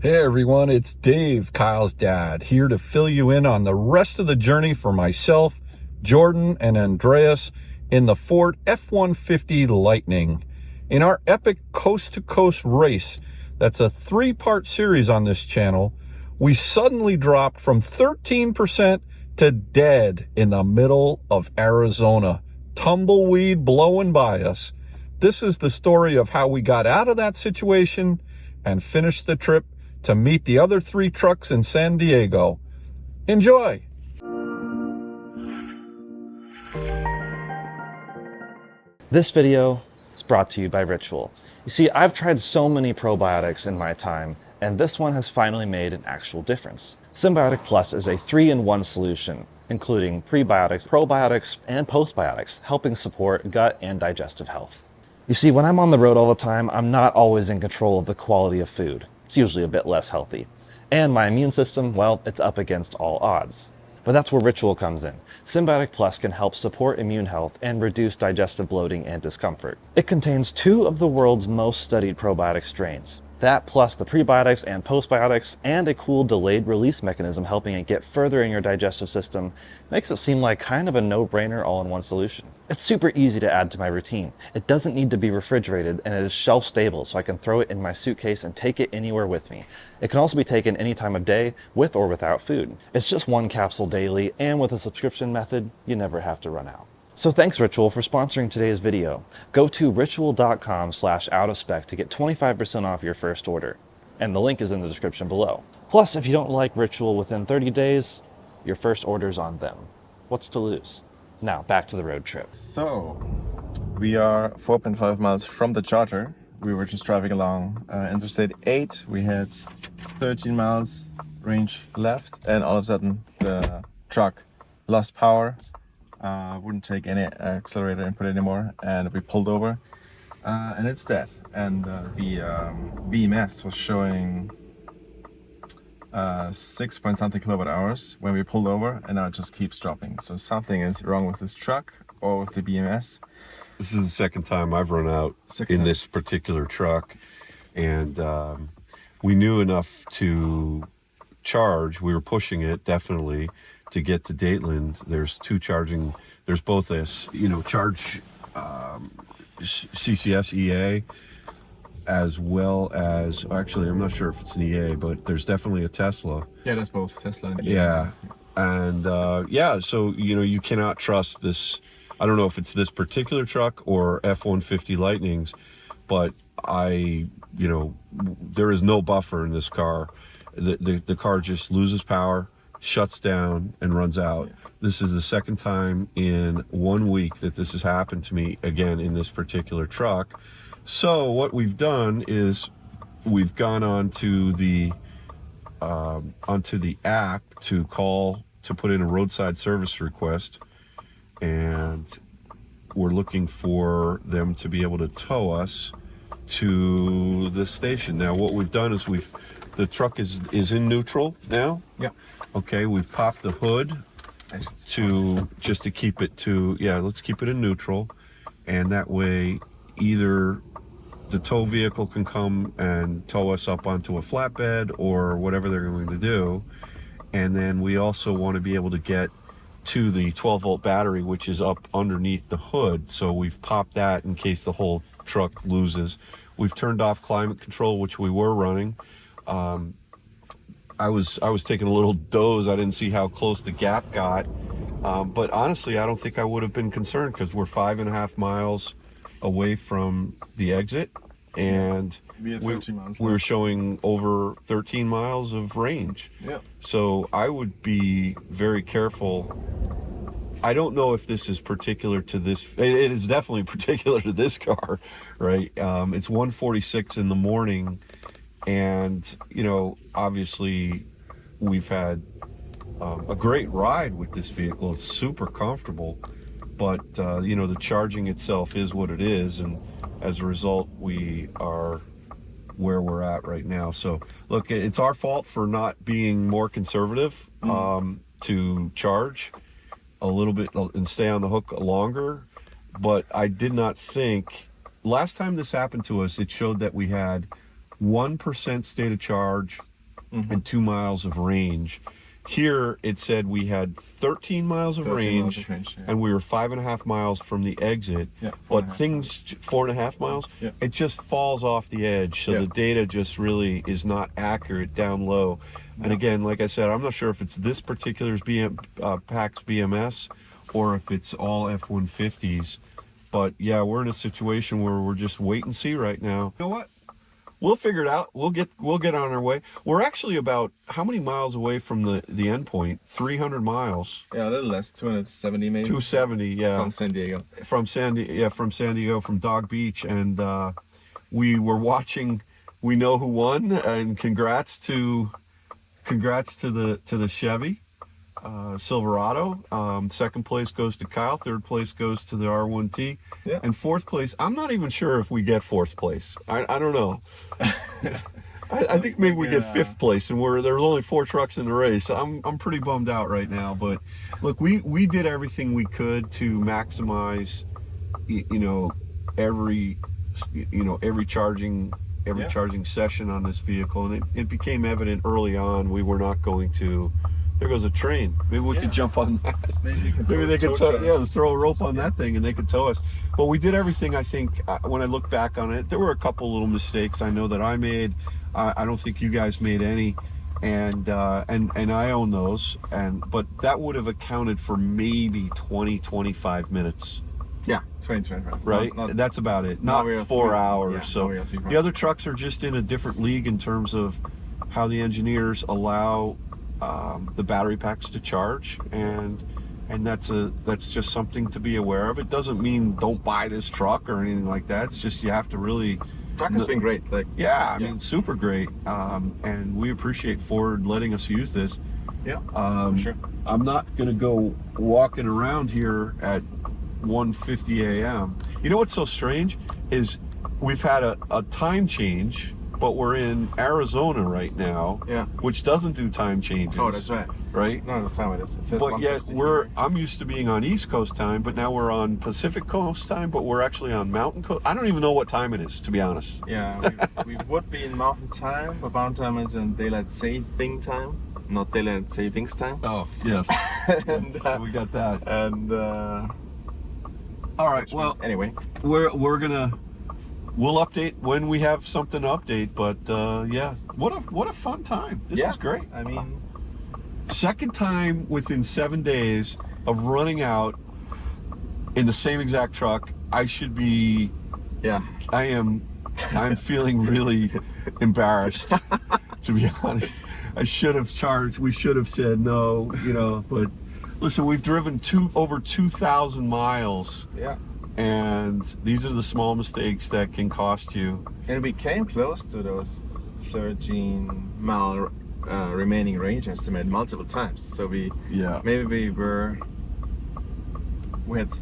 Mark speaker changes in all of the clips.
Speaker 1: Hey everyone, it's Dave, Kyle's dad, here to fill you in on the rest of the journey for myself, Jordan, and Andreas in the Ford F-150 Lightning. In our epic coast-to-coast race, that's a three-part series on this channel, we suddenly dropped from 13% to dead in the middle of Arizona. Tumbleweed blowing by us. This is the story of how we got out of that situation and finished the trip to meet the other three trucks in San Diego. Enjoy!
Speaker 2: This video is brought to you by Ritual. You see, I've tried so many probiotics in my time, and this one has finally made an actual difference. Symbiotic Plus is a 3-in-1 solution, including prebiotics, probiotics, and postbiotics, helping support gut and digestive health. You see, when I'm on the road all the time, I'm not always in control of the quality of food. It's usually a bit less healthy. And my immune system, well, it's up against all odds. But that's where Ritual comes in. Symbiotic Plus can help support immune health and reduce digestive bloating and discomfort. It contains 2 of the world's most studied probiotic strains. That plus the prebiotics and postbiotics and a cool delayed release mechanism helping it get further in your digestive system makes it seem like kind of a no-brainer all-in-one solution. It's super easy to add to my routine. It doesn't need to be refrigerated and it is shelf stable, so I can throw it in my suitcase and take it anywhere with me. It can also be taken any time of day with or without food. It's just 1 capsule daily, and with a subscription method, you never have to run out. So thanks Ritual for sponsoring today's video. Go to ritual.com/outofspec to get 25% off your first order. And the link is in the description below. Plus, if you don't like Ritual within 30 days, your first order's on them. What's to lose? Now, back to the road trip.
Speaker 3: So, we are 4.5 miles from the charger. We were just driving along Interstate 8. We had 13 miles range left, and all of a sudden the truck lost power. Wouldn't take any accelerator input anymore, and we pulled over, and it's dead. And the BMS was showing 6 point something kilowatt hours when we pulled over, and now it just keeps dropping. So something is wrong with this truck or with the BMS.
Speaker 4: This is the second time I've run out in this particular truck, and we knew enough to charge. We were pushing it definitely to get to Dateland. There's 2 charging. There's both a charge CCS EA as well as, actually I'm not sure if it's an EA, but there's definitely a Tesla.
Speaker 3: Yeah, that's both Tesla and EA.
Speaker 4: Yeah, and so you cannot trust this. I don't know if it's this particular truck or F-150 Lightnings, but there is no buffer in this car. The car just loses power, shuts down, and runs out. Yeah. This is the second time in 1 week that this has happened to me again in this particular truck. So what we've done is we've gone onto the app to put in a roadside service request, and we're looking for them to be able to tow us to the station. Now what we've done is the truck is in neutral now.
Speaker 3: Yeah.
Speaker 4: Okay, we've popped the hood just to keep it let's keep it in neutral, and that way either the tow vehicle can come and tow us up onto a flatbed or whatever they're going to do. And then we also want to be able to get to the 12-volt battery, which is up underneath the hood. So we've popped that in case the whole truck loses. We've turned off climate control, which we were running. I was taking a little doze. I didn't see how close the gap got. But honestly, I don't think I would have been concerned because we're 5.5 miles away from the exit, and
Speaker 3: we
Speaker 4: were showing over 13 miles of range.
Speaker 3: Yeah. So
Speaker 4: I would be very careful. I don't know if this is particular to this. It is definitely particular to this car, right? It's 1:46 in the morning, and obviously we've had a great ride with this vehicle. It's super comfortable, but the charging itself is what it is, and as a result we are where we're at right now. So look, it's our fault for not being more conservative to charge a little bit and stay on the hook longer. But I did not think, last time this happened to us, it showed that we had 1% state of charge and 2 miles of range. Here it said we had 13 miles of range, and we were 5.5 miles from the exit.
Speaker 3: Yeah,
Speaker 4: but things 4.5 miles.
Speaker 3: Yeah.
Speaker 4: It just falls off the edge, so the data just really is not accurate down low. And again, like I said, I'm not sure if it's this particular PAX BMS or if it's all F-150s. But yeah, we're in a situation where we're just wait and see right now. You know what? We'll figure it out. We'll get on our way. We're actually about how many miles away from the end point? 300 miles.
Speaker 3: Yeah, a little less, 270 maybe.
Speaker 4: 270, yeah.
Speaker 3: From San Diego.
Speaker 4: From San Diego, from Dog Beach, and we were watching. We know who won, and congrats to the Chevy Silverado. Second place goes to Kyle. Third place goes to the R1T.
Speaker 3: Yeah.
Speaker 4: And fourth place, I'm not even sure if we get fourth place. I don't know. I think maybe we get fifth place, and there's only 4 trucks in the race. I'm pretty bummed out right now. But look, we did everything we could to maximize, every charging session on this vehicle, and it became evident early on we were not going to. There goes a train. Maybe we could jump on that.
Speaker 3: Maybe
Speaker 4: they could throw a rope on that thing and they could tow us. But we did everything. I think when I look back on it, there were a couple little mistakes I know that I made. I don't think you guys made any, and I own those. But that would have accounted for maybe 20-25 minutes.
Speaker 3: Yeah, 20-25.
Speaker 4: Right? That's about it. Not 4 hours.
Speaker 3: Yeah,
Speaker 4: so the other trucks are just in a different league in terms of how the engineers allow the battery packs to charge, and that's just something to be aware of. It doesn't mean don't buy this truck or anything like that. It's just you have to really.
Speaker 3: Truck has been great. I
Speaker 4: mean, super great, and we appreciate Ford letting us use this.
Speaker 3: Yeah, sure.
Speaker 4: I'm not gonna go walking around here at 1:50 a.m. You know what's so strange is we've had a time change. But we're in Arizona right now, which doesn't do time changes.
Speaker 3: Oh, that's right.
Speaker 4: Right?
Speaker 3: No, that's time it is. It says
Speaker 4: but yet I'm used to being on East Coast time, but now we're on Pacific Coast time, but we're actually on Mountain Coast. I don't even know what time it is, to be honest.
Speaker 3: Yeah, we would be in Mountain time, but Mountain time is in daylight saving time, not daylight savings time.
Speaker 4: Oh, yes.
Speaker 3: And,
Speaker 4: so we got that.
Speaker 3: And
Speaker 4: all right. Well,
Speaker 3: anyway,
Speaker 4: we're gonna. We'll update when we have something to update, but yeah, what a fun time. This is great.
Speaker 3: I mean,
Speaker 4: second time within 7 days of running out in the same exact truck. I should be.
Speaker 3: Yeah.
Speaker 4: I'm feeling really embarrassed, to be honest. I should have charged. We should have said no, but listen, we've driven over 2,000 miles.
Speaker 3: Yeah.
Speaker 4: And these are the small mistakes that can cost you.
Speaker 3: And we came close to those 13-mile remaining range estimate multiple times. So we had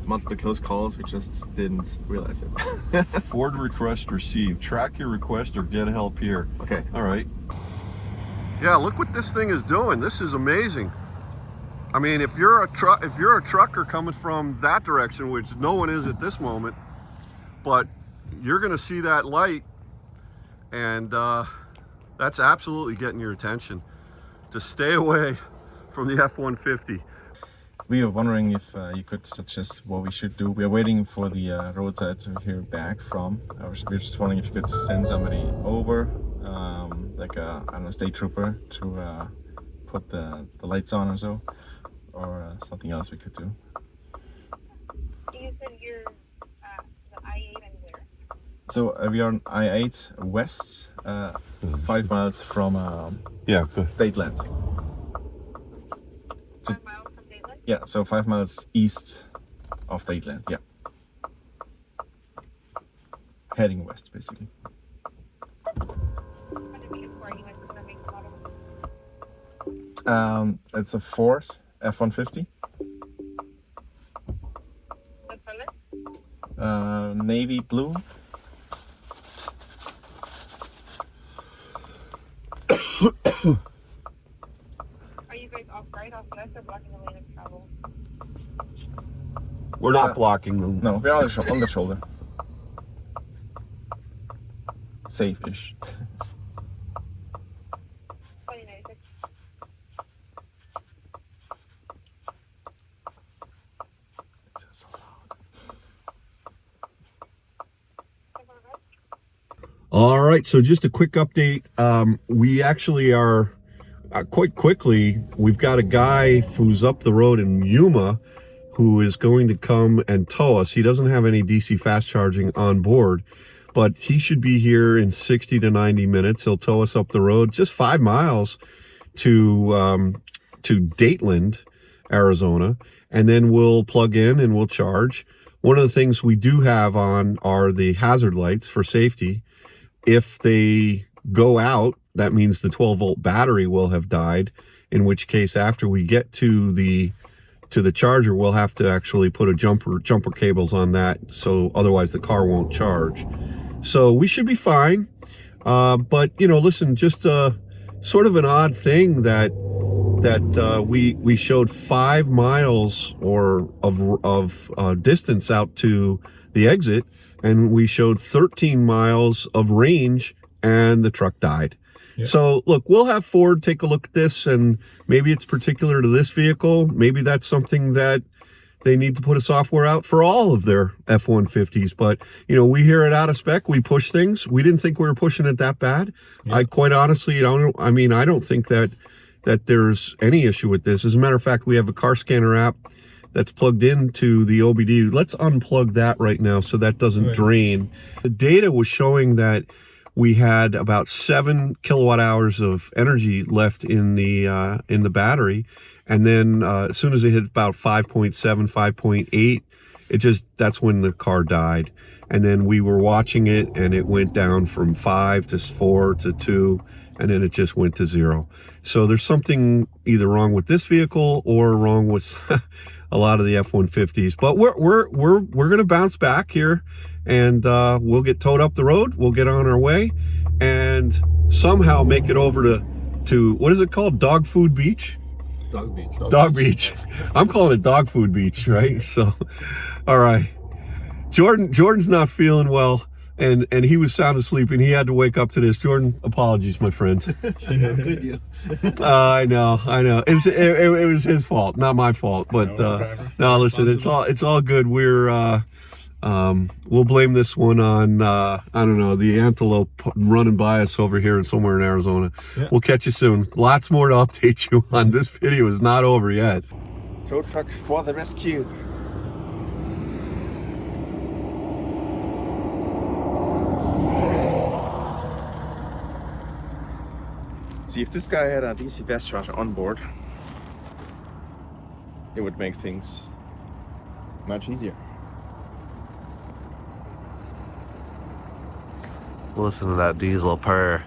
Speaker 3: multiple close calls. We just didn't realize it.
Speaker 4: Ford request received. Track your request or get help here.
Speaker 3: Okay.
Speaker 4: All right. Yeah, look what this thing is doing. This is amazing. I mean, if you're a trucker coming from that direction, which no one is at this moment, but you're going to see that light, and that's absolutely getting your attention. To stay away from the F-150.
Speaker 3: We were wondering if you could suggest what we should do. We are waiting for the roadside to hear back from. We were just wondering if you could send somebody over, like a state trooper, to put the lights on or so. Or something else we could do.
Speaker 5: You said you're the I-8 and where?
Speaker 3: So we are on I-8 west, 5 miles from Dateland.
Speaker 5: 5 miles from Dateland?
Speaker 3: Yeah, so 5 miles east of Dateland, yeah. Heading west, basically. It's a Ford F-150.
Speaker 5: What color?
Speaker 3: Navy blue.
Speaker 5: Are you guys off right, off left, or blocking the lane of travel?
Speaker 4: We're not blocking them.
Speaker 3: No, we're on the shoulder. Safe-ish.
Speaker 5: 2096.
Speaker 4: All right, so just a quick update. We actually are quite quickly, we've got a guy who's up the road in Yuma who is going to come and tow us. He doesn't have any DC fast charging on board, but he should be here in 60 to 90 minutes. He'll tow us up the road just 5 miles to Dateland, Arizona, and then we'll plug in and we'll charge. One of the things we do have on are the hazard lights for safety. If they go out, that means the 12-volt battery will have died, in which case after we get to the charger, we'll have to actually put a jumper cables on that, so otherwise the car won't charge. So we should be fine. But you know, listen, just sort of an odd thing that we showed 5 miles of distance out to the exit, and we showed 13 miles of range, and the truck died. Yeah. So look, we'll have Ford take a look at this, and maybe it's particular to this vehicle. Maybe that's something that they need to put a software out for all of their F-150s. But you know, we here at Out of Spec, we push things. We didn't think we were pushing it that bad. Yeah. I quite honestly don't. I mean, I don't think that there's any issue with this. As a matter of fact, we have a car scanner app that's plugged into the OBD. Let's unplug that right now so that doesn't drain. The data was showing that we had about 7 kilowatt hours of energy left in the battery, and then as soon as it hit about 5.7, 5.8, that's when the car died. And then we were watching it, and it went down from 5 to 4 to 2, and then it just went to 0. So there's something either wrong with this vehicle or wrong with a lot of the F-150s. But we're gonna bounce back here, and we'll get towed up the road. We'll get on our way, and somehow make it over to what is it called? Dog Food Beach?
Speaker 1: Dog Beach.
Speaker 4: Dog Beach. I'm calling it Dog Food Beach, right? So, all right. Jordan's not feeling well, and he was sound asleep, and he had to wake up to this. Jordan, apologies, my friend.
Speaker 3: Could you?
Speaker 4: I know. It was his fault, not my fault. But no, listen, it's all good. We'll blame this one on I don't know, the antelope running by us over here and somewhere in Arizona. Yeah. We'll catch you soon. Lots more to update you on. This video is not over yet.
Speaker 3: Tow truck for the rescue. See, if this guy had a DC fast charger on board, it would make things much easier.
Speaker 2: Listen to that diesel purr.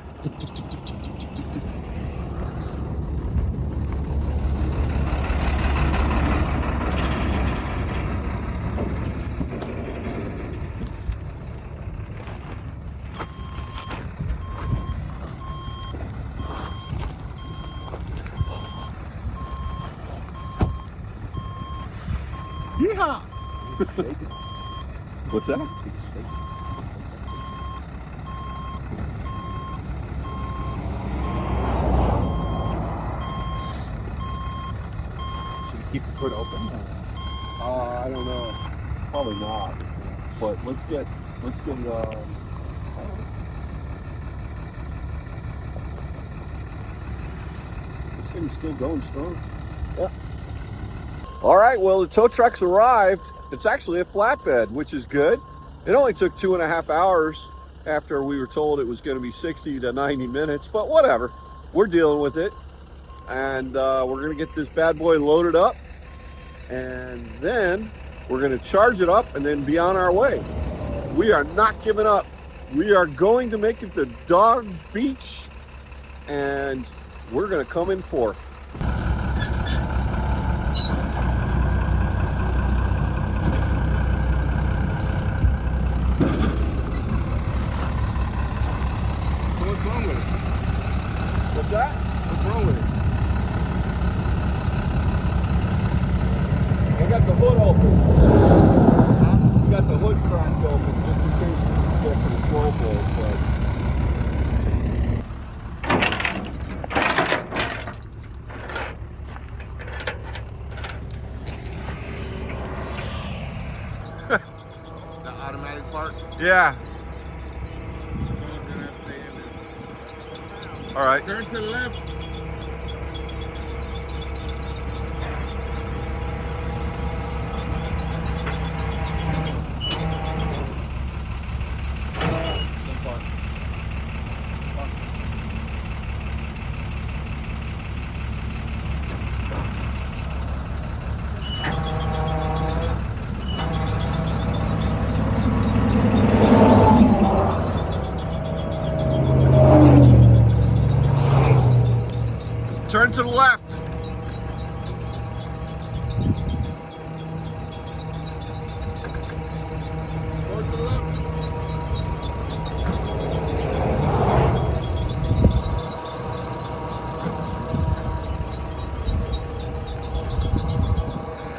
Speaker 4: Yeehaw! What's that?
Speaker 3: Should we keep the hood open?
Speaker 4: I don't know. Probably not. But let's get this thing's still going strong. Yeah. All right, well, the tow truck's arrived. It's actually a flatbed, which is good. It only took 2.5 hours after we were told it was going to be 60 to 90 minutes, but whatever. We're dealing with it. And we're going to get this bad boy loaded up, and then we're going to charge it up and then be on our way. We are not giving up. We are going to make it to Dog Beach, and we're going to come in fourth.
Speaker 3: What's wrong with it?
Speaker 4: What's that?
Speaker 3: What's wrong with it?
Speaker 4: I got the hood open. You got the hood cracked open just in case you get to the 12 volt, but Yeah. All right.
Speaker 3: Turn to the left.
Speaker 4: Turn to the left.
Speaker 3: Go to the left.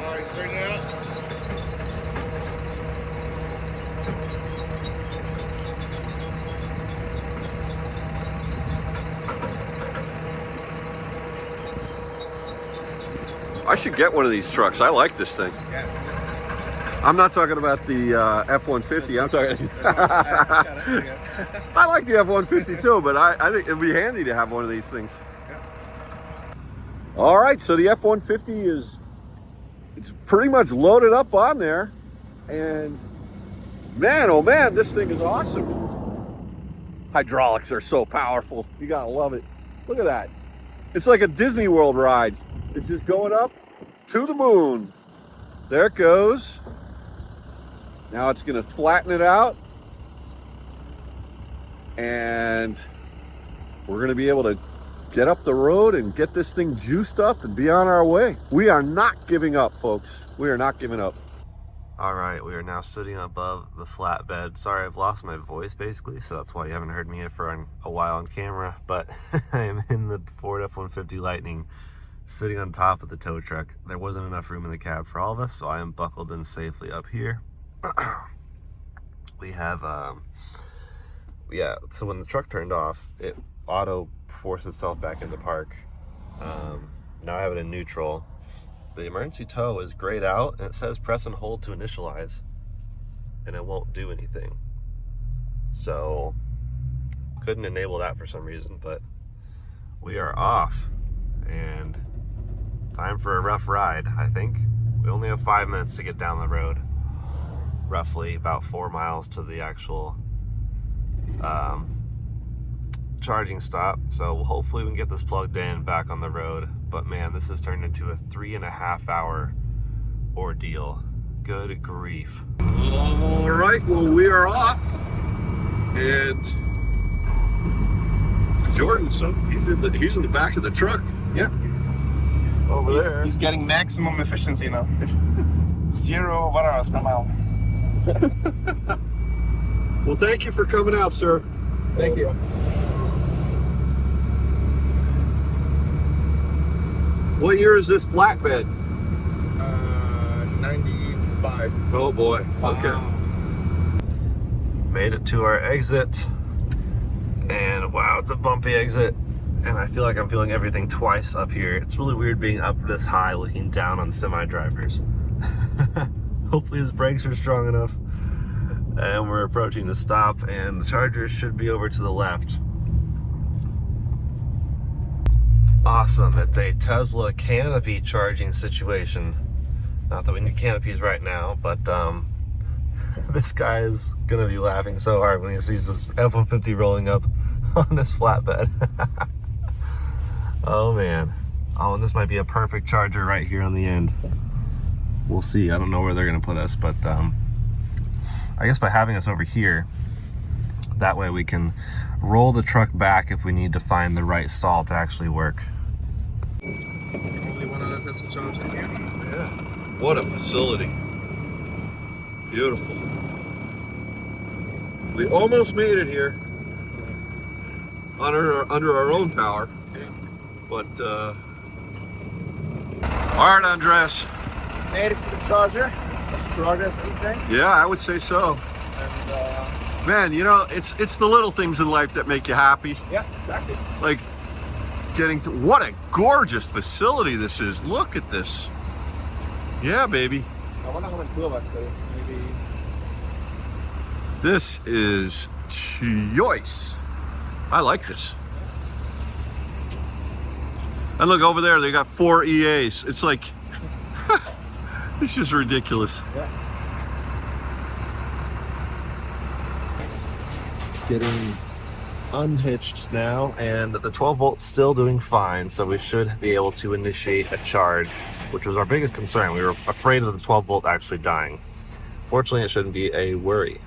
Speaker 3: All right, straighten it out.
Speaker 4: I should get one of these trucks. I like this thing.
Speaker 3: Yes.
Speaker 4: I'm not talking about the F-150. I'm talking. I like the F-150 too, but I think it'd be handy to have one of these things. All right, so the F-150 it's pretty much loaded up on there, and man, oh man, this thing is awesome. Hydraulics are so powerful. You gotta love it. Look at that. It's like a Disney World ride. It's just going up to the moon. There it goes. Now it's gonna flatten it out, and we're gonna be able to get up the road and get this thing juiced up and be on our way. We are not giving up, folks. We are not giving up.
Speaker 2: All right, we are now sitting above the flatbed. Sorry, I've lost my voice basically, so that's why you haven't heard me for a while on camera, but I am in the Ford F-150 Lightning, sitting on top of the tow truck. There wasn't enough room in the cab for all of us, so I am buckled in safely up here. We have, so when the truck turned off, it auto forced itself back into park. Now I have it in neutral. The emergency tow is grayed out, and it says press and hold to initialize, and it won't do anything. So, couldn't enable that for some reason, but we are off, and time for a rough ride, I think. We only have 5 minutes to get down the road, roughly about 4 miles to the actual charging stop. So hopefully we can get this plugged in, back on the road. But man, this has turned into a 3.5 hour ordeal. Good grief.
Speaker 4: All right, well, we are off, and Jordan's he's in the back of the truck.
Speaker 3: Yeah.
Speaker 4: Over there.
Speaker 3: He's getting maximum efficiency now. 0 watt-hours per mile.
Speaker 4: Well, thank you for coming out, sir.
Speaker 3: Thank you.
Speaker 4: What year is this flatbed?
Speaker 3: 95.
Speaker 4: Oh boy. Okay.
Speaker 2: Made it to our exit, and wow, it's a bumpy exit, and I feel like I'm feeling everything twice up here. It's really weird being up this high looking down on semi-drivers. Hopefully his brakes are strong enough. And we're approaching the stop, and the charger should be over to the left. Awesome, it's a Tesla canopy charging situation. Not that we need canopies right now, but this guy is gonna be laughing so hard when he sees this F-150 rolling up on this flatbed. Oh man. Oh, and this might be a perfect charger right here on the end. We'll see. I don't know where they're gonna put us, but I guess by having us over here, that way we can roll the truck back if we need to find the right stall to actually work.
Speaker 3: Only one other Tesla charger here.
Speaker 4: Yeah. What a facility. Beautiful. We almost made it here under our own power. But all right, Andreas.
Speaker 3: Made it to the charger. It's progress, I'd say.
Speaker 4: Yeah, I would say so.
Speaker 3: And
Speaker 4: Man, you know, it's the little things in life that make you happy.
Speaker 3: yeah, exactly.
Speaker 4: Like getting to, what a gorgeous facility this is. Look at this. Yeah, baby.
Speaker 3: I wonder how many kilometers it is. Maybe
Speaker 4: This is choice. I like this. And look over there, they got 4 EAs. It's like, it's just ridiculous.
Speaker 2: Getting unhitched now, and the 12 volt's still doing fine, so we should be able to initiate a charge, which was our biggest concern. We were afraid of the 12 volt actually dying. Fortunately, it shouldn't be a worry.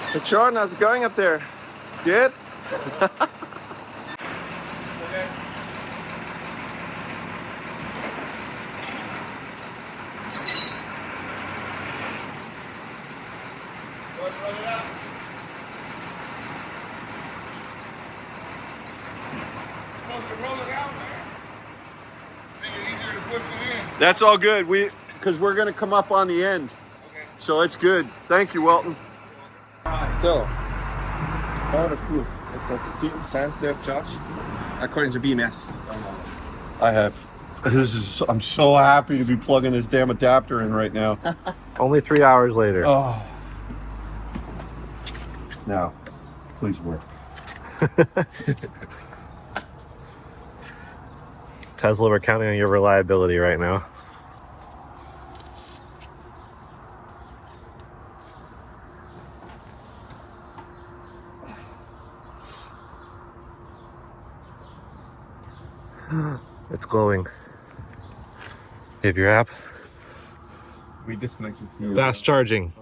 Speaker 3: So Jordan, how's it going up there? Good?
Speaker 4: That's all good. Because we're going to come up on the end. Okay. So it's good. Thank you, Welton.
Speaker 3: So, waterproof. It's a 0% self-charge, according to BMS.
Speaker 4: I have. I'm so happy to be plugging this damn adapter in right now.
Speaker 2: Only 3 hours later.
Speaker 4: Oh. Now, please work.
Speaker 2: Tesla, we're counting on your reliability right now. It's glowing. You have your app?
Speaker 3: We disconnected the
Speaker 2: Fast charging.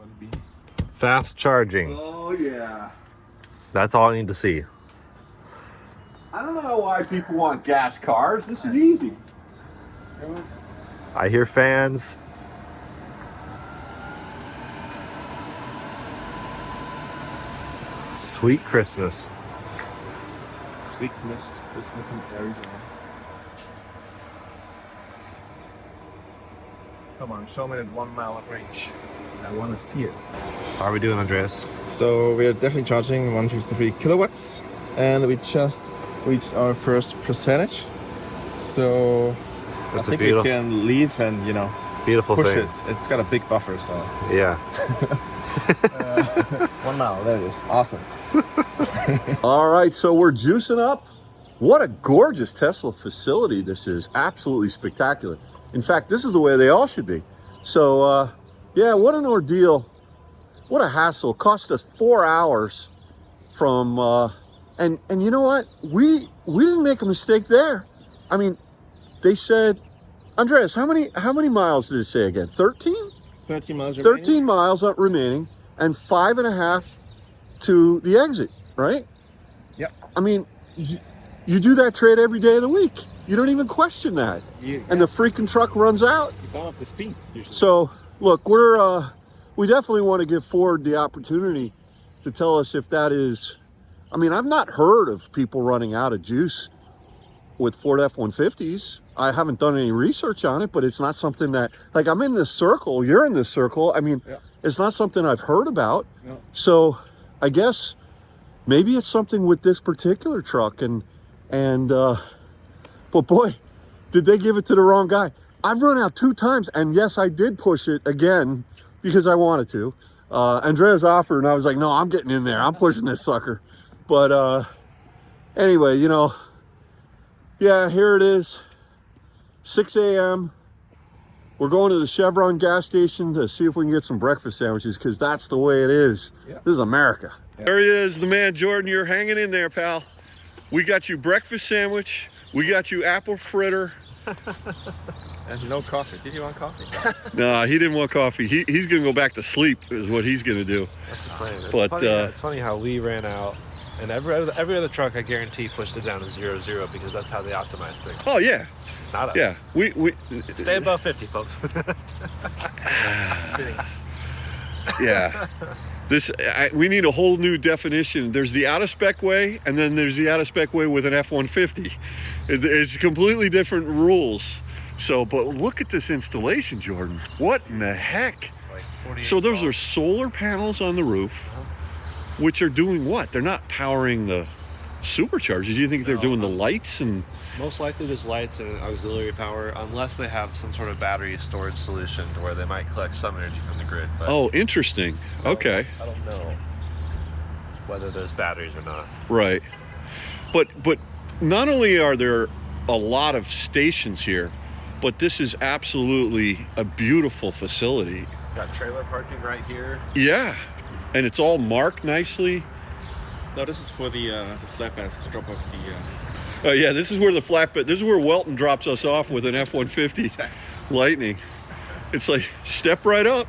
Speaker 2: Fast charging.
Speaker 4: Oh, yeah.
Speaker 2: That's all I need to see.
Speaker 4: I don't know why people want gas cars. This is easy.
Speaker 2: I hear fans. Sweet Christmas.
Speaker 3: Sweetness, Christmas in Arizona. Come on, show me that 1 mile of range. I want to see it.
Speaker 2: How are we doing, Andreas?
Speaker 3: So we are definitely charging 153 kilowatts, and we just reached our first percentage. So I think we can leave and, you know,
Speaker 2: Beautiful
Speaker 3: push
Speaker 2: thing.
Speaker 3: it. It's got a big buffer, so.
Speaker 2: Yeah.
Speaker 3: 1 mile, there it is. Awesome.
Speaker 4: All right, so we're juicing up. What a gorgeous Tesla facility this is. Absolutely spectacular. In fact, this is the way they all should be. So, yeah, what an ordeal. What a hassle. It cost us 4 hours from, and you know what? We didn't make a mistake there. I mean, they said, Andreas, how many miles did it say again? 13?
Speaker 3: 13 miles remaining.
Speaker 4: 13 miles remaining and 5.5 to the exit, right?
Speaker 3: Yep.
Speaker 4: I mean, you do that trade every day of the week. You don't even question that. And the freaking truck runs out.
Speaker 3: You bump up the speeds usually.
Speaker 4: So, look, we definitely want to give Ford the opportunity to tell us if that is, I mean, I've not heard of people running out of juice with Ford F-150s. I haven't done any research on it, but it's not something that, like, I'm in this circle, you're in this circle. I mean, it's not something I've heard about.
Speaker 3: No.
Speaker 4: So I guess maybe it's something with this particular truck but boy, did they give it to the wrong guy. I've run out 2 times, and yes, I did push it again because I wanted to. Andreas offered, and I was like, no, I'm getting in there. I'm pushing this sucker. But anyway, you know, yeah, here it is, 6 a.m. We're going to the Chevron gas station to see if we can get some breakfast sandwiches, because that's the way it is. Yeah. This is America. Yeah. There he is, the man, Jordan. You're hanging in there, pal. We got you breakfast sandwich. We got you apple fritter.
Speaker 3: And no coffee. Did you want coffee?
Speaker 4: No, he didn't want coffee. He's going to go back to sleep is what he's going to do.
Speaker 2: That's the plan.
Speaker 6: It's funny how we ran out, and every other truck, I guarantee, pushed it down to 0-0 because that's how they optimize things.
Speaker 4: Oh, yeah.
Speaker 6: Not us.
Speaker 4: Yeah. We
Speaker 6: stay above 50, folks.
Speaker 4: Yeah. We need a whole new definition. There's the out of spec way, and then there's the out of spec way with an F-150. It's completely different rules. So, but look at this installation, Jordan. What in the heck?
Speaker 6: Like
Speaker 4: so those are solar panels on the roof, which are doing what? They're not powering the superchargers? Do you think they're doing the lights and?
Speaker 6: Most likely just lights and auxiliary power, unless they have some sort of battery storage solution to where they might collect some energy from the grid. But
Speaker 4: Oh, interesting. Okay.
Speaker 6: I don't know whether there's batteries or not.
Speaker 4: Right. But not only are there a lot of stations here, but this is absolutely a beautiful facility.
Speaker 6: Got trailer parking right here.
Speaker 4: Yeah. And it's all marked nicely.
Speaker 3: No, this is for the flatbeds to drop off the.
Speaker 4: Oh yeah, this is where the flatbed. This is where Welton drops us off with an F-150 Lightning. It's like step right up.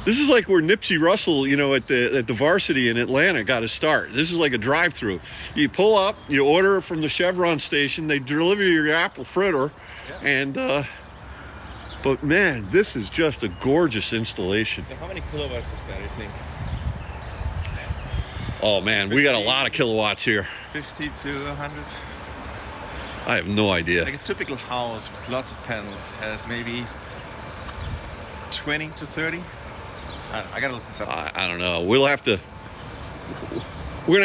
Speaker 4: This is like where Nipsey Russell, you know, at the Varsity in Atlanta got to start. This is like a drive-through. You pull up, you order from the Chevron station, they deliver you your apple fritter, and but man, this is just a gorgeous installation.
Speaker 3: So how many kilowatts is that, I think?
Speaker 4: Oh man, we got a lot of kilowatts here.
Speaker 3: 50 to 100.
Speaker 4: I have no idea.
Speaker 3: Like a typical house with lots of panels has maybe 20 to 30. I gotta look this up.
Speaker 4: I don't know. We're gonna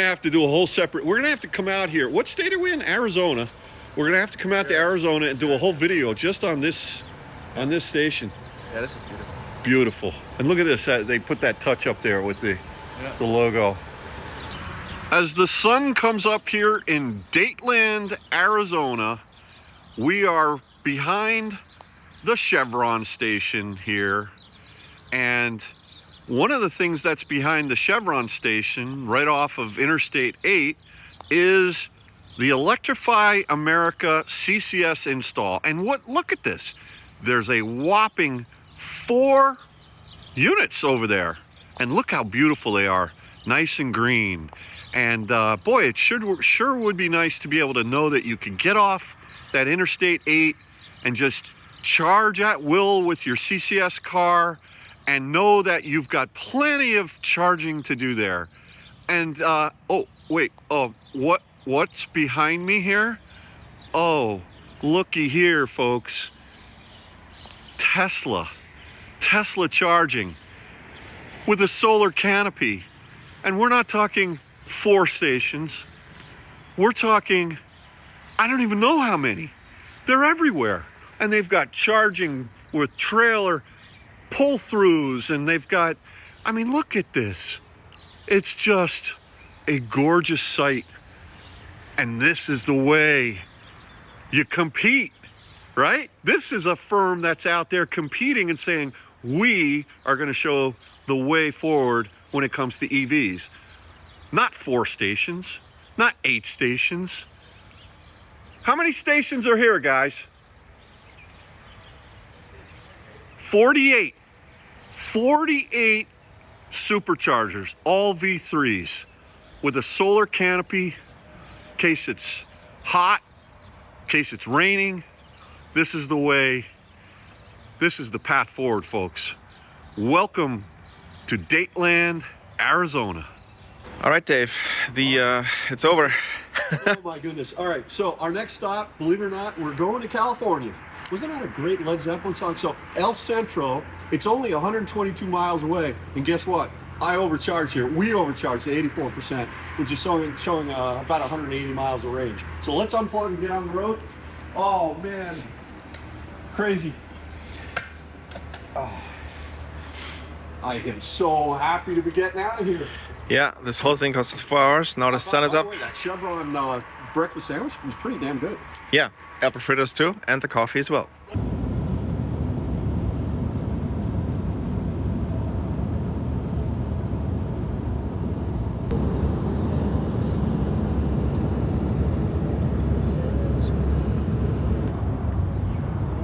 Speaker 4: have to do a whole separate. We're gonna have to come out here. What state are we in? Arizona. We're gonna have to come out to Arizona and do a whole video just on this station.
Speaker 3: Yeah, this is beautiful.
Speaker 4: Beautiful. And look at this. They put that touch up there with the logo. As the sun comes up here in Dateland, Arizona, we are behind the Chevron station here. And one of the things that's behind the Chevron station, right off of Interstate 8, is the Electrify America CCS install. And look at this. There's a whopping 4 units over there. And look how beautiful they are. Nice and green. And boy, it sure would be nice to be able to know that you could get off that Interstate 8 and just charge at will with your CCS car and know that you've got plenty of charging to do there. And oh wait, what's behind me here? Oh, looky here, folks. Tesla charging with a solar canopy. And we're not talking 4 stations. We're talking, I don't even know how many. They're everywhere. And they've got charging with trailer pull-throughs, and they've got, I mean, look at this. It's just a gorgeous sight. And this is the way you compete, right? This is a firm that's out there competing and saying, we are going to show the way forward when it comes to EVs. Not 4 stations, not 8 stations. How many stations are here, guys? 48. 48 superchargers, all V3s, with a solar canopy in case it's hot, in case it's raining. This is the way, this is the path forward, folks. Welcome to Dateland, Arizona.
Speaker 3: All right, Dave. It's over.
Speaker 1: Oh my goodness. All right, so our next stop, believe it or not, we're going to California. Wasn't that a great Led Zeppelin song? So El Centro, it's only 122 miles away, and guess what? I overcharged here. We overcharged to 84%, which is showing about 180 miles of range. So let's unplug and get on the road. Oh man, crazy. Oh. I am so happy to be getting out of here.
Speaker 3: Yeah, this whole thing costs us 4 hours. Now the sun is up.
Speaker 1: That Chevron breakfast sandwich was pretty damn good.
Speaker 3: Yeah, apple fritters too, and the coffee as well.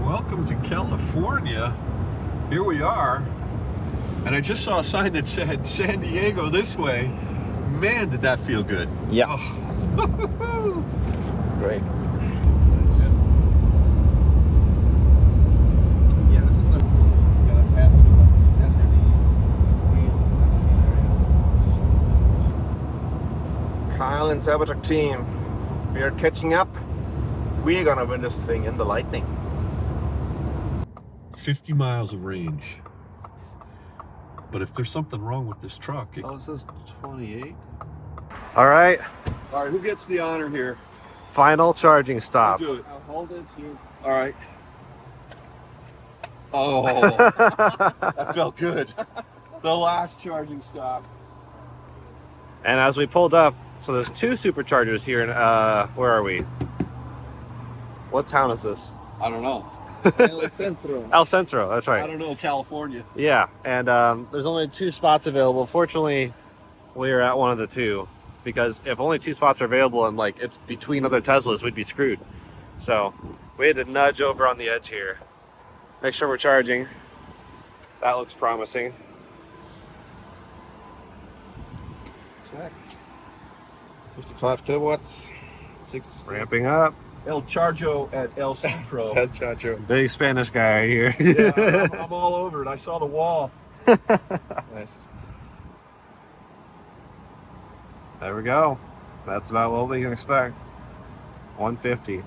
Speaker 4: Welcome to California. Here we are. And I just saw a sign that said San Diego this way. Man, did that feel good.
Speaker 3: Yeah.
Speaker 4: Oh.
Speaker 3: Great. Yeah, this one you gotta pass through some desert. Kyle and Cybertruck team, we are catching up. We're gonna win this thing in the Lightning.
Speaker 4: 50 miles of range. But if there's something wrong with this truck,
Speaker 6: Oh, it says 28.
Speaker 2: All right,
Speaker 4: All right, who gets the honor here?
Speaker 6: Final charging stop.
Speaker 4: Do it.
Speaker 3: I'll hold it. You.
Speaker 4: All right. Oh, that felt good. The last charging stop.
Speaker 6: And as we pulled up, so there's 2 superchargers here in, where are we? What town is this?
Speaker 4: I don't know.
Speaker 3: El Centro.
Speaker 6: El Centro, that's
Speaker 4: I
Speaker 6: right.
Speaker 4: don't know, California.
Speaker 6: Yeah, and there's only 2 spots available. Fortunately, we're at one of the 2, because if only 2 spots are available and like it's between other Teslas, we'd be screwed. So we had to nudge over on the edge here. Make sure we're charging. That looks promising.
Speaker 3: Check. 55 kilowatts. 66.
Speaker 6: Ramping up.
Speaker 4: El Charjo at El Centro.
Speaker 6: Big Spanish guy right here.
Speaker 4: Yeah, I'm all over it. I saw the wall.
Speaker 3: Nice.
Speaker 6: There we go. That's about what we can expect. 150.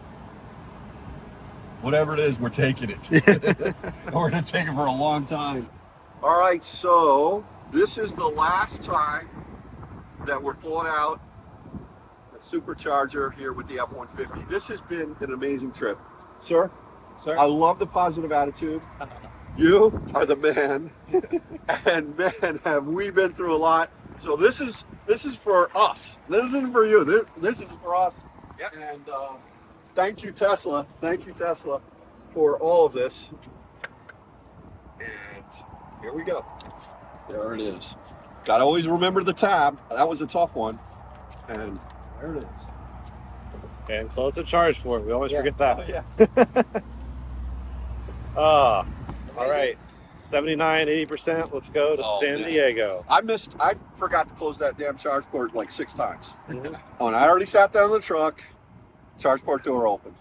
Speaker 4: Whatever it is, we're taking it. We're going to take it for a long time. All right, so this is the last time that we're pulling out a supercharger here with the F-150. This has been an amazing trip. Sir, I love the positive attitude. You are the man. And man, have we been through a lot. So this is for us. This isn't for you. This is for us.
Speaker 3: Yeah.
Speaker 4: And thank you, Tesla. Thank you, Tesla, for all of this. And here we go. There it is. Got to always remember the tab. That was a tough one. And there it is.
Speaker 6: And so it's a charge for it. We always forget that.
Speaker 4: Oh, yeah.
Speaker 6: All right. 79, 80%. Let's go to San
Speaker 4: man.
Speaker 6: Diego.
Speaker 4: I forgot to close that damn charge port like 6 times. Oh, and I already sat down in the truck. Charge port door open.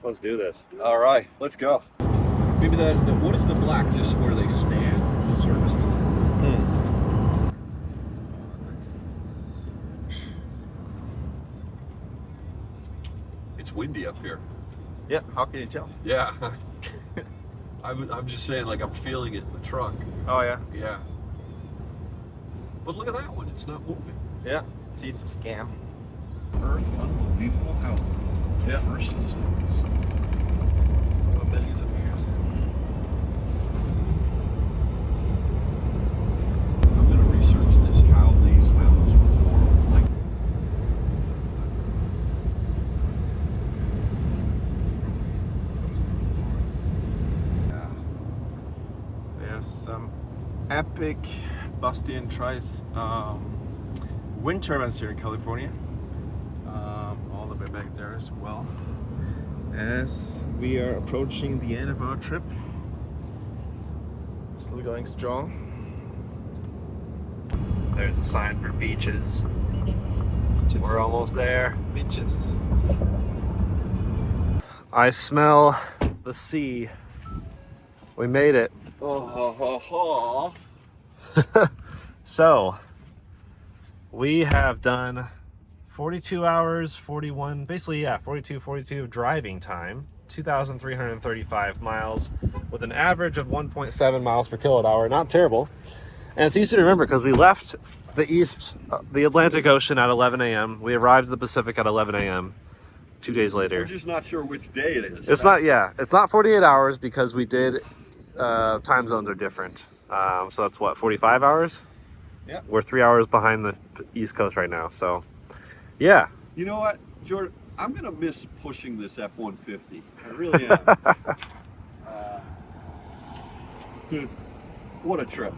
Speaker 6: Let's do this.
Speaker 4: All right, let's go. Maybe what is the black? Just where they stand to service them. It's windy up here.
Speaker 3: Yeah, how can you tell?
Speaker 4: Yeah. I'm just saying, like, I'm feeling it in the truck.
Speaker 3: Oh, yeah.
Speaker 4: Yeah. But look at that one. It's not moving.
Speaker 3: Yeah. See, it's a scam.
Speaker 4: Earth, unbelievable how versus
Speaker 3: Millions of years.
Speaker 4: I'm going to research this, how these mountains were formed. Like,
Speaker 3: Yeah. There's some epic Bastian tries wind turbines here in California. All the way back there as well. As we are approaching the end of our trip, still going strong.
Speaker 6: There's a sign for beaches. We're almost there.
Speaker 3: Beaches.
Speaker 6: I smell the sea. We made it. So, we have done 42 hours, 41, basically, yeah, 42 of driving time, 2,335 miles, with an average of 1.7 miles per kilowatt hour. Not terrible. And it's easy to remember because we left the Atlantic Ocean at 11 a.m. We arrived in the Pacific at 11 a.m. 2 days later.
Speaker 4: we're just not sure which day it is.
Speaker 6: It's not 48 hours because we did, time zones are different. So that's what, 45 hours?
Speaker 3: Yeah.
Speaker 6: We're 3 hours behind the East Coast right now, so yeah.
Speaker 4: You know what, Jordan? I'm going to miss pushing this F-150. I really am. Dude, what a trip.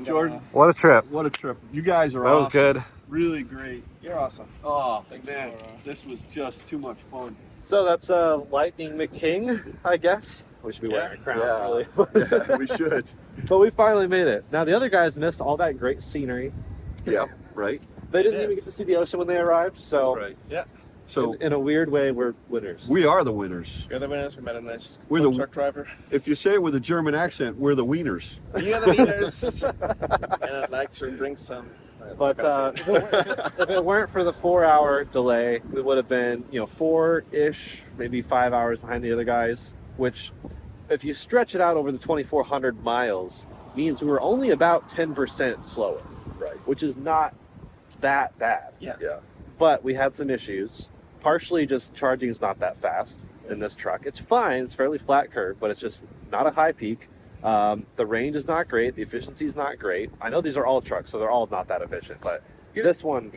Speaker 4: Jordan,
Speaker 6: What a trip.
Speaker 4: what a trip. You guys are
Speaker 6: That
Speaker 4: awesome.
Speaker 6: was good.
Speaker 4: Really great.
Speaker 3: You're awesome.
Speaker 4: Oh,
Speaker 3: Thanks
Speaker 4: man,
Speaker 3: for,
Speaker 4: this was just too much fun.
Speaker 6: So that's Lightning McKing, I guess. We should be wearing a crown, really.
Speaker 4: Yeah, we should.
Speaker 6: But we finally made it. Now, the other guys missed all that great scenery.
Speaker 4: Yeah, right.
Speaker 6: They didn't even get to see the ocean when they arrived, so
Speaker 4: That's right.
Speaker 3: Yeah.
Speaker 4: So
Speaker 6: in a weird way, we're winners.
Speaker 4: we are the winners.
Speaker 3: You're the winners. We met a nice
Speaker 4: We're
Speaker 3: tow
Speaker 4: the-
Speaker 3: truck driver.
Speaker 4: If you say it with a German accent, we're the wieners.
Speaker 3: You're the winners. And I'd like to bring some.
Speaker 6: But if it weren't for the 4-hour delay, we would have been, 4-ish, maybe 5 hours behind the other guys, which, if you stretch it out over the 2,400 miles, means we were only about 10% slower,
Speaker 4: Right.
Speaker 6: which is not that bad.
Speaker 3: Yeah.
Speaker 4: Yeah.
Speaker 6: but we had some issues. Partially just charging is not that fast in this truck. It's fine, it's fairly flat curve, but it's just not a high peak. The range is not great, the efficiency is not great. I know these are all trucks, so they're all not that efficient, but this one,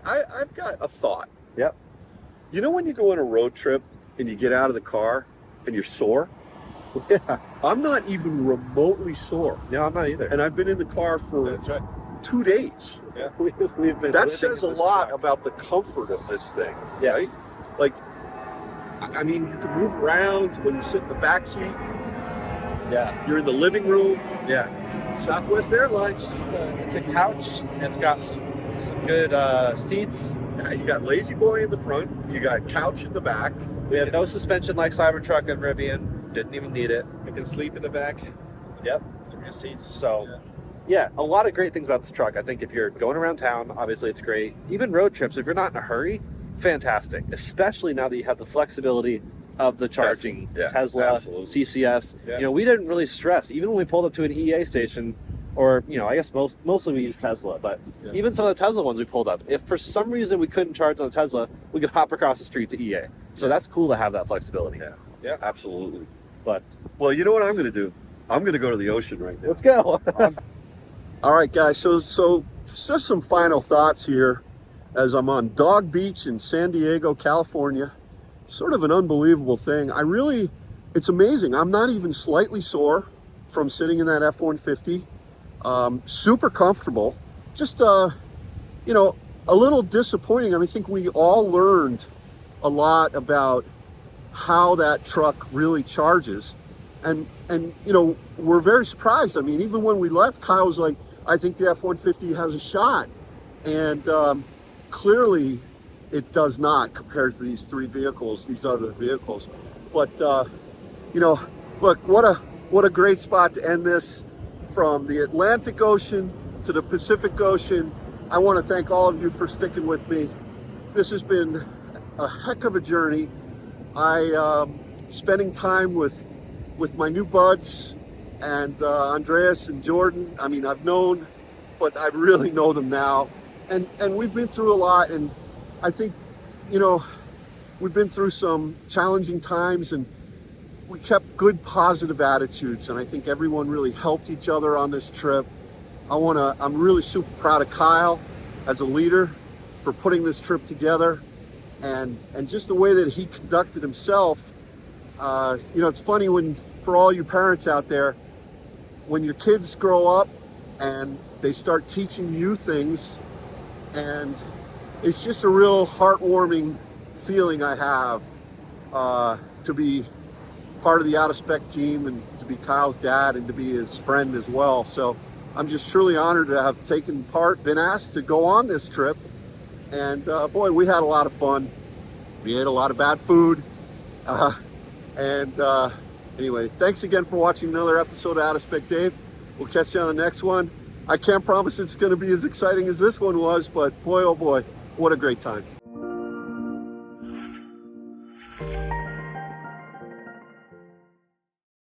Speaker 4: I've got a thought.
Speaker 6: Yep.
Speaker 4: You know when you go on a road trip and you get out of the car and you're sore?
Speaker 6: Yeah.
Speaker 4: I'm not even remotely sore.
Speaker 6: No, I'm not either.
Speaker 4: And I've been in the car for
Speaker 3: That's right.
Speaker 4: 2 days.
Speaker 3: Yeah.
Speaker 6: We've been
Speaker 4: That
Speaker 6: living
Speaker 4: says a
Speaker 6: in this
Speaker 4: lot
Speaker 6: truck.
Speaker 4: about the comfort of this thing,
Speaker 6: Yeah.
Speaker 4: right? Like, I mean, you can move around when you sit in the back seat.
Speaker 6: Yeah.
Speaker 4: You're in the living room.
Speaker 6: Yeah.
Speaker 4: Southwest Airlines.
Speaker 6: It's a couch, and it's got some good seats.
Speaker 4: Yeah, you got Lazy Boy in the front. You got couch in the back.
Speaker 6: We have no suspension like Cybertruck and Rivian. Didn't even need it.
Speaker 3: You can sleep in the back.
Speaker 6: Yep.
Speaker 3: From your seats.
Speaker 6: So, yeah, a lot of great things about this truck. I think if you're going around town, obviously it's great. Even road trips, if you're not in a hurry, fantastic. Especially now that you have the flexibility of the charging.
Speaker 3: Yeah,
Speaker 6: Tesla,
Speaker 3: absolutely.
Speaker 6: CCS.
Speaker 3: Yeah.
Speaker 6: You know, we didn't really stress. Even when we pulled up to an EA station, or, you know, I guess mostly we use Tesla, but
Speaker 3: Yeah.
Speaker 6: even some of the Tesla ones we pulled up, if for some reason we couldn't charge on the Tesla, we could hop across the street to EA. So that's cool to have that flexibility.
Speaker 4: Yeah. Yeah, absolutely.
Speaker 6: But
Speaker 4: Well, you know what I'm going to do? I'm going to go to the ocean right now.
Speaker 6: let's go.
Speaker 4: All right, guys. So just some final thoughts here as I'm on Dog Beach in San Diego, California. Sort of an unbelievable thing. It's amazing. I'm not even slightly sore from sitting in that F-150. Super comfortable. Just, you know, a little disappointing. I mean, I think we all learned a lot about how that truck really charges. And you know, we're very surprised. I mean, even when we left, Kyle was like, I think the F-150 has a shot. And clearly it does not compared to these these other vehicles. But, you know, look, what a great spot to end this. From the Atlantic Ocean to the Pacific Ocean. I want to thank all of you for sticking with me. This has been a heck of a journey. Spending time with my new buds and Andreas and Jordan. I mean, I've known, but I really know them now. And we've been through a lot, and I think, you know, we've been through some challenging times, and we kept good positive attitudes, and I think everyone really helped each other on this trip. I'm really super proud of Kyle as a leader for putting this trip together, and just the way that he conducted himself. You know, it's funny for all you parents out there, when your kids grow up and they start teaching you things, and it's just a real heartwarming feeling I have to be part of the Out of Spec team and to be Kyle's dad and to be his friend as well. So I'm just truly honored to have taken part, been asked to go on this trip. And boy, we had a lot of fun. We ate a lot of bad food. Anyway, thanks again for watching another episode of Out of Spec Dave. We'll catch you on the next one. I can't promise it's going to be as exciting as this one was, but boy, oh boy, what a great time.